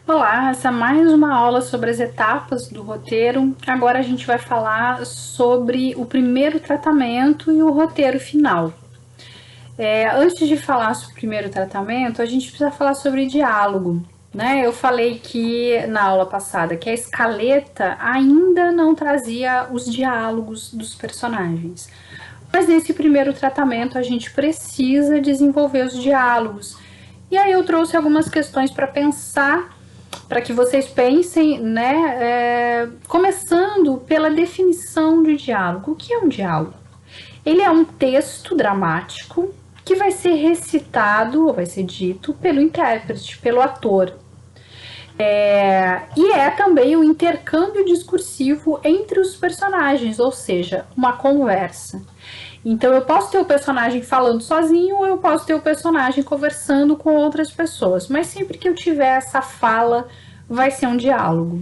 Olá, essa é mais uma aula sobre as etapas do roteiro. Agora a gente vai falar sobre o primeiro tratamento e o roteiro final. Antes de falar sobre o primeiro tratamento, a gente precisa falar sobre diálogo. Né? Eu falei que na aula passada que a escaleta ainda não trazia os diálogos dos personagens. Mas nesse primeiro tratamento a gente precisa desenvolver os diálogos. E aí eu trouxe algumas questões para pensar, para que vocês pensem, né? Começando pela definição de diálogo. O que é um diálogo? Ele é um texto dramático que vai ser recitado, ou vai ser dito pelo intérprete, pelo ator. E é também um intercâmbio discursivo entre os personagens, ou seja, uma conversa. Então eu posso ter o personagem falando sozinho ou eu posso ter o personagem conversando com outras pessoas, mas sempre que eu tiver essa fala, vai ser um diálogo.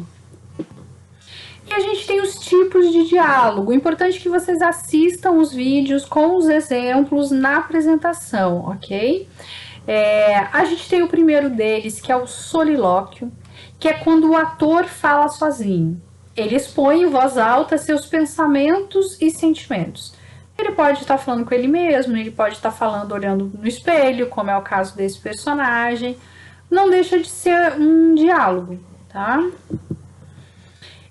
E a gente tem os tipos de diálogo. O importante é que vocês assistam os vídeos com os exemplos na apresentação, ok? A gente tem o primeiro deles, que é o solilóquio, que é quando o ator fala sozinho. Ele expõe em voz alta seus pensamentos e sentimentos. Ele pode estar falando com ele mesmo, ele pode estar falando olhando no espelho, como é o caso desse personagem. Não deixa de ser um diálogo, tá?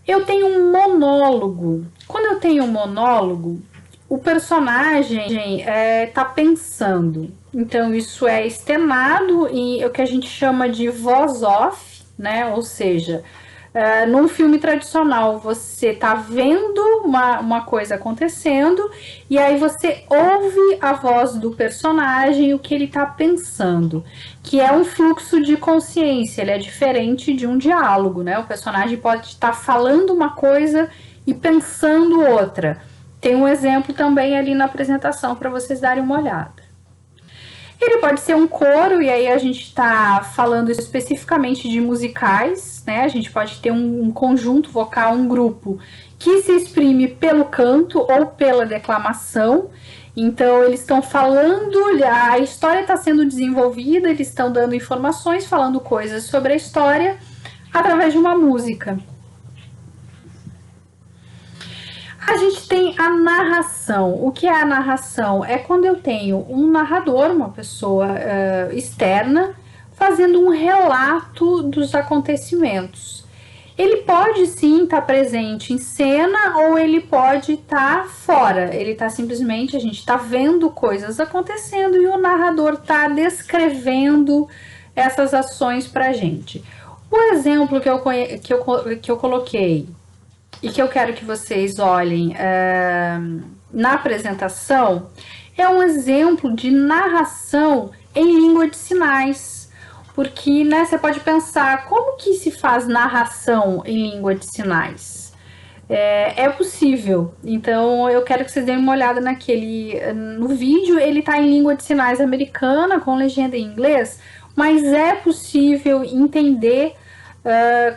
Eu tenho um monólogo. Quando eu tenho um monólogo, o personagem está pensando. Então, isso é externado em o que a gente chama de voz off, né? Ou seja, num filme tradicional, você está vendo uma coisa acontecendo e aí você ouve a voz do personagem, o que ele está pensando, que é um fluxo de consciência, ele é diferente de um diálogo, né? O personagem pode estar falando uma coisa e pensando outra. Tem um exemplo também ali na apresentação para vocês darem uma olhada. Ele pode ser um coro, e aí a gente está falando especificamente de musicais, né? A gente pode ter um conjunto vocal, um grupo, que se exprime pelo canto ou pela declamação. Então, eles estão falando, a história está sendo desenvolvida, eles estão dando informações, falando coisas sobre a história através de uma música. A gente tem a narração. O que é a narração? É quando eu tenho um narrador, uma pessoa externa, fazendo um relato dos acontecimentos. Ele pode sim estar presente em cena ou ele pode estar fora. Ele está simplesmente, a gente está vendo coisas acontecendo e o narrador está descrevendo essas ações para a gente. O exemplo que eu coloquei e que eu quero que vocês olhem na apresentação é um exemplo de narração em língua de sinais. Porque, né, você pode pensar, como que se faz narração em língua de sinais? É possível. Então, eu quero que vocês deem uma olhada no vídeo. Ele está em língua de sinais americana, com legenda em inglês, mas é possível entender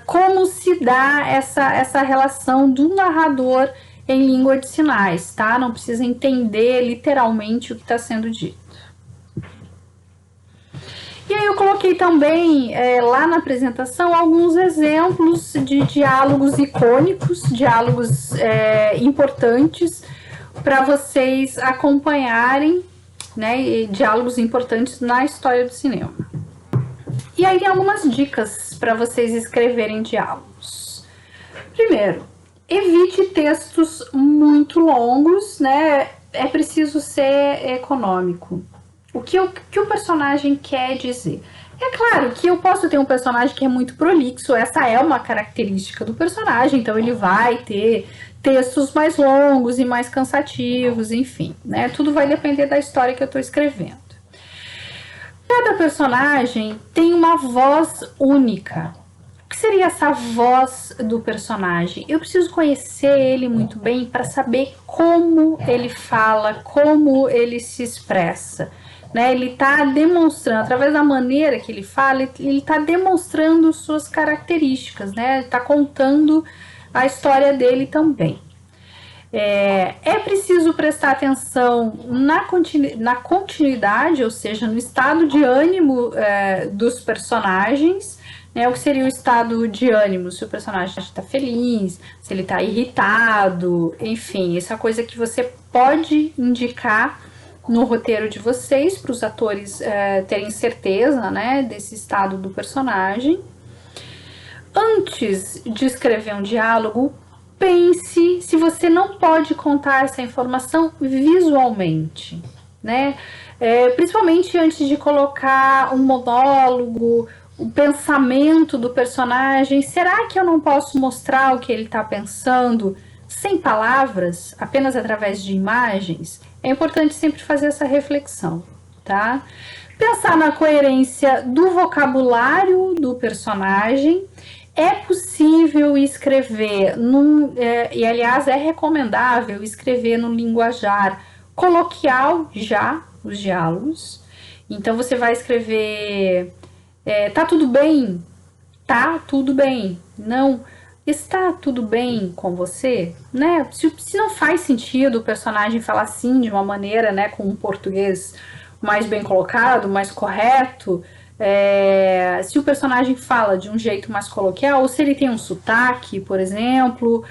como se dá essa relação do narrador em língua de sinais, tá? Não precisa entender literalmente o que está sendo dito. E aí eu coloquei também lá na apresentação alguns exemplos de diálogos icônicos, diálogos importantes para vocês acompanharem, né? Diálogos importantes na história do cinema. E aí tem algumas dicas para vocês escreverem diálogos. Primeiro, evite textos muito longos, né? É preciso ser econômico. O que o personagem quer dizer? É claro que eu posso ter um personagem que é muito prolixo, essa é uma característica do personagem, então ele vai ter textos mais longos e mais cansativos, enfim, né? Tudo vai depender da história que eu estou escrevendo. Cada personagem tem uma voz única. O que seria essa voz do personagem? Eu preciso conhecer ele muito bem para saber como ele fala, como ele se expressa. Né? Ele está demonstrando, através da maneira que ele fala, ele está demonstrando suas características, né? Ele está contando a história dele também. É preciso prestar atenção na continuidade, ou seja, no estado de ânimo dos personagens, O que seria o estado de ânimo, se o personagem está feliz, se ele está irritado, enfim, essa coisa que você pode indicar no roteiro de vocês, para os atores terem certeza, né, desse estado do personagem. Antes de escrever um diálogo, pense se você não pode contar essa informação visualmente, né? Principalmente antes de colocar um monólogo, o pensamento do personagem. Será que eu não posso mostrar o que ele está pensando sem palavras, apenas através de imagens? É importante sempre fazer essa reflexão, tá? Pensar na coerência do vocabulário do personagem. É possível escrever, e aliás é recomendável escrever no linguajar coloquial já os diálogos. Então você vai escrever tá tudo bem? Tá tudo bem. Não, está tudo bem com você? Né? Se não faz sentido o personagem falar assim de uma maneira, né, com um português mais bem colocado, mais correto, se o personagem fala de um jeito mais coloquial, ou se ele tem um sotaque, por exemplo,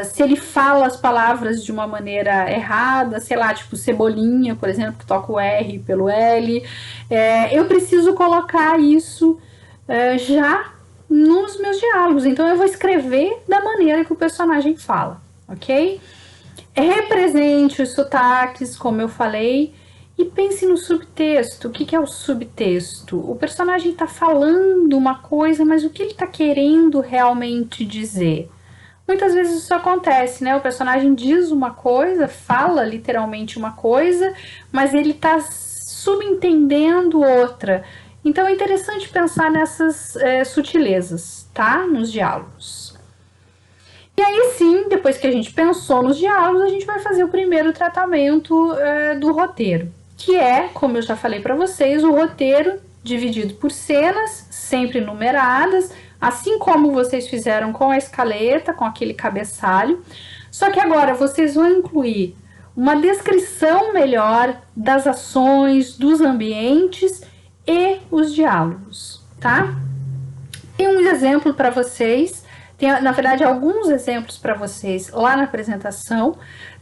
se ele fala as palavras de uma maneira errada, sei lá, tipo cebolinha, por exemplo, que toca o R pelo L, eu preciso colocar isso já nos meus diálogos. Então eu vou escrever da maneira que o personagem fala, ok? Represente os sotaques, como eu falei, e pense no subtexto. O que é o subtexto? O personagem está falando uma coisa, mas o que ele está querendo realmente dizer? Muitas vezes isso acontece, né? O personagem diz uma coisa, fala literalmente uma coisa, mas ele está subentendendo outra. Então é interessante pensar nessas sutilezas, tá? Nos diálogos. E aí sim, depois que a gente pensou nos diálogos, a gente vai fazer o primeiro tratamento do roteiro, que é, como eu já falei para vocês, o roteiro dividido por cenas, sempre numeradas, assim como vocês fizeram com a escaleta, com aquele cabeçalho. Só que agora vocês vão incluir uma descrição melhor das ações, dos ambientes e os diálogos, tá? Tem um exemplo para vocês, tem, na verdade, alguns exemplos para vocês lá na apresentação.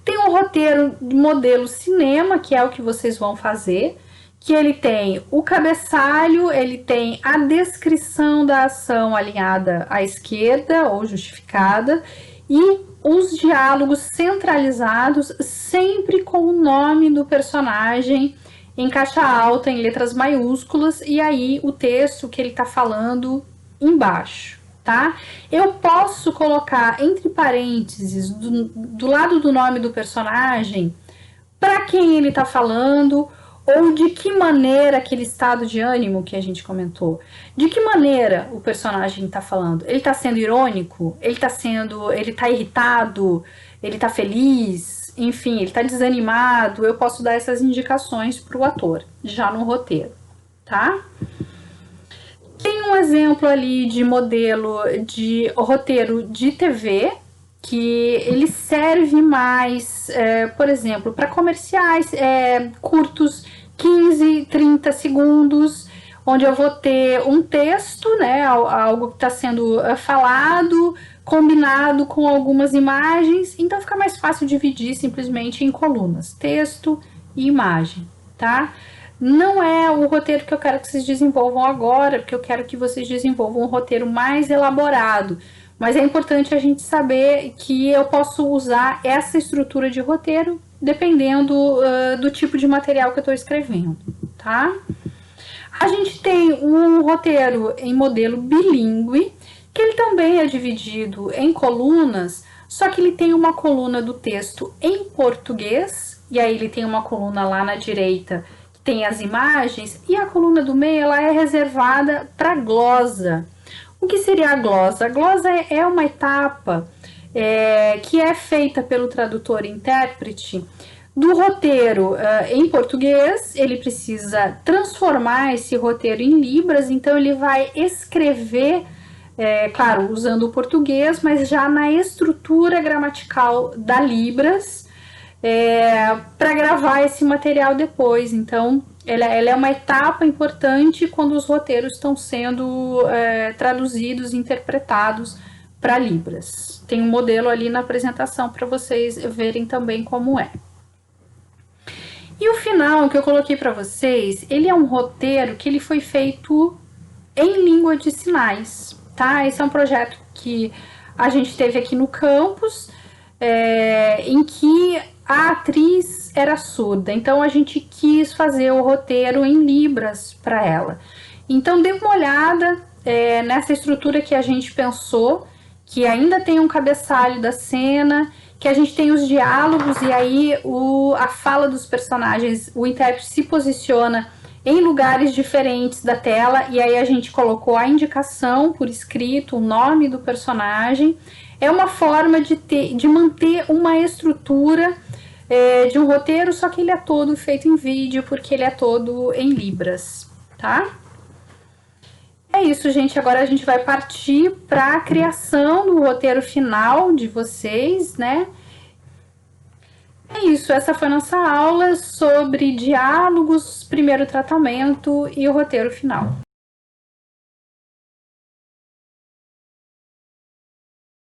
Tem um roteiro de modelo cinema, que é o que vocês vão fazer, que ele tem o cabeçalho, ele tem a descrição da ação alinhada à esquerda ou justificada, e os diálogos centralizados, sempre com o nome do personagem em caixa alta, em letras maiúsculas, e aí o texto que ele está falando embaixo. Tá? Eu posso colocar entre parênteses, do lado do nome do personagem, para quem ele está falando, ou de que maneira aquele estado de ânimo que a gente comentou. De que maneira o personagem está falando? Ele está sendo irônico? Ele está irritado? Ele está feliz? Enfim, ele está desanimado? Eu posso dar essas indicações para o ator, já no roteiro, tá? Tem um exemplo ali de modelo de roteiro de TV, que ele serve mais, por exemplo, para comerciais curtos, 15, 30 segundos, onde eu vou ter um texto, né, algo que está sendo falado, combinado com algumas imagens, então fica mais fácil dividir simplesmente em colunas, texto e imagem, tá? Não é o roteiro que eu quero que vocês desenvolvam agora, porque eu quero que vocês desenvolvam um roteiro mais elaborado. Mas é importante a gente saber que eu posso usar essa estrutura de roteiro dependendo do tipo de material que eu estou escrevendo, tá? A gente tem um roteiro em modelo bilíngue, que ele também é dividido em colunas, só que ele tem uma coluna do texto em português, e aí ele tem uma coluna lá na direita tem as imagens, e a coluna do meio ela é reservada para glosa. O que seria a glosa? A glosa é uma etapa que é feita pelo tradutor e intérprete do roteiro em português. Ele precisa transformar esse roteiro em libras, então ele vai escrever, claro, usando o português, mas já na estrutura gramatical da libras, para gravar esse material depois. Então Ela é uma etapa importante quando os roteiros estão sendo traduzidos e interpretados para Libras. Tem um modelo ali na apresentação para vocês verem também como é. E o final que eu coloquei para vocês, ele é um roteiro que ele foi feito em língua de sinais, tá? Esse é um projeto que a gente teve aqui no campus, em que a atriz era surda, então a gente quis fazer o roteiro em Libras para ela. Então dê uma olhada nessa estrutura que a gente pensou, que ainda tem um cabeçalho da cena, que a gente tem os diálogos e aí a fala dos personagens, o intérprete se posiciona em lugares diferentes da tela e aí a gente colocou a indicação por escrito, o nome do personagem. É uma forma de manter uma estrutura de um roteiro, só que ele é todo feito em vídeo, porque ele é todo em Libras, tá? É isso, gente. Agora a gente vai partir para a criação do roteiro final de vocês, né? É isso, essa foi nossa aula sobre diálogos, primeiro tratamento e o roteiro final.